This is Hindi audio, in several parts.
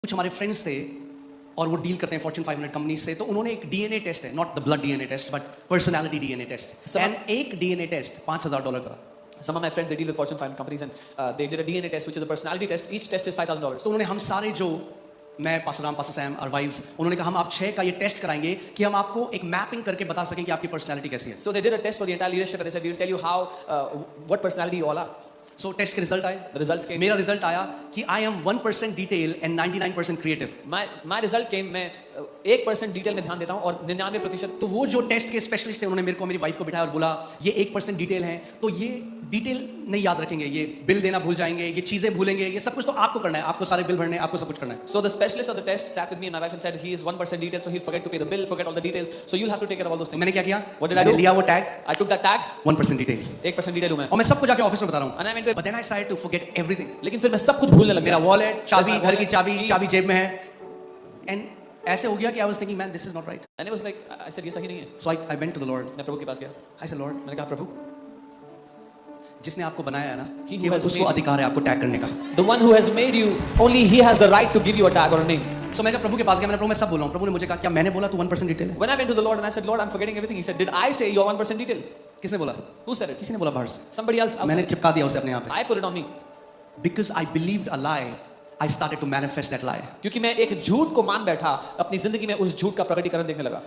कुछ हमारे फ्रेंड्स थे और वो डील करते हैं फॉर्च्यून 500 कंपनी से, तो उन्होंने एक डीएनए टेस्ट है, not the blood DNA test but personality DNA test, and एक डीएनए टेस्ट $5,000 का। Some of my friends, they deal with Fortune 500 companies, and they did a DNA test, which is a personality test. Each test is $5,000. तो उन्होंने हम सारे जो मैं पास्टर राम, पास्टर सैम और वाइव्स, उन्होंने कहा हम आप 6 का ये टेस्ट कराएंगे कि हम आपको एक मैपिंग करके बता सकें कि आपकी पर्सनालिटी कैसी है। So they did a test for the entire leadership, and they said, "We will tell you how, what personality you all are." So test के रिजल्ट आए, The results came. मेरा रिजल्ट आया कि I am 1% detail and 99% creative. My result came. मैं 1% डिटेल में ध्यान देता हूँ और 99%। तो वो जो टेस्ट के स्पेशलिस्ट थे उन्होंने मेरे को मेरी वाइफ को बिठाया और बोला ये 1% डिटेल है, तो ये डिटेल नहीं याद रखेंगे, ये बिल देना भूल जाएंगे, ये चीजें भूलेंगे, ये सब कुछ तो आपको करना है, आपको सारे बिल भरने हैं, आपको सब कुछ करना है। So the specialist of the test sat with me and my wife and said, "He is 1% detail, so he'll forget to pay the bill, forget all the details. So you'll have to take care of all those तो things." मैंने क्या किया? What did I मैंने do? लिया वो tag, I took that tag, 1% detail, 1% detail हूँ मैं, और मैं सबको जाके ऑफिस में बता रहा हूँ। and I went to, But then I started to forget everything. लेकिन फिर मैं सब कुछ भूलने लग मेरा गया। वॉलेट, चाबी, Just my घर की wallet, चाबी, keys. चाबी जेब में है, एंड ऐसे हो गया कि I was thinking man this is not right. And it was like, I said, ये सही नहीं है। So I went to the Lord, मैं प्रभु के पास गया। आई सेड लॉर्ड, मैंने कहा, प्रभु, जिसने आपको बनाया है ना, He who केवल has उसको made- अधिकार है आपको टैग करने का। the one who has made you, only he has the right to give you a tag or a name. सो मैं जब प्रभु के पास गया, मैंने प्रभु मैं सब बोल रहा हूँ, प्रभु ने मुझे कहा क्या मैंने बोला तू 1% डिटेल है? When I went to the Lord and I said, Lord, I'm forgetting everything, he said, did I say you're 1% detail? किसने बोला? Who said it? किसी ने बोला बाहर से। Somebody else मैंने outside. चिपका दिया उसे अपने यहाँ पे। I put it on me. Because I believed a lie, I started to manifest that lie. क्योंकि मैं एक झूठ को मान बैठा, अपनी जिंदगी में उस झूठ का प्रकटीकरण देखने लगा।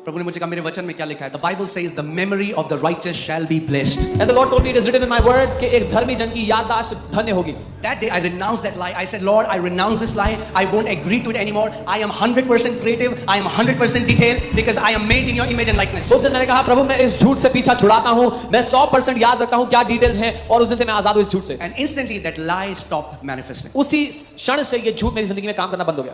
प्रभु ने मुझे कहा मेरे वचन में क्या लिखा है? The Bible says the memory of the righteous shall be blessed. And the Lord told me it is written in my word कि एक धर्मी जन की याददाश्त धन्य होगी। That day I renounced that lie. I said, Lord, I renounce this lie. I won't agree to it anymore. I am 100% creative. I am 100% detailed because I am made in your image and likeness. उस दिन मैंने कहा, प्रभु मैं इस झूठ से पीछा छुड़ाता हूँ, मैं 100% याद रखता हूँ क्या डिटेल्स हैं, और उस दिन से मैं आजाद हूँ इस झूठ से। And instantly that lie stopped manifesting. उसी क्षण से ये झूठ मेरी जिंदगी में काम करना बंद हो गया।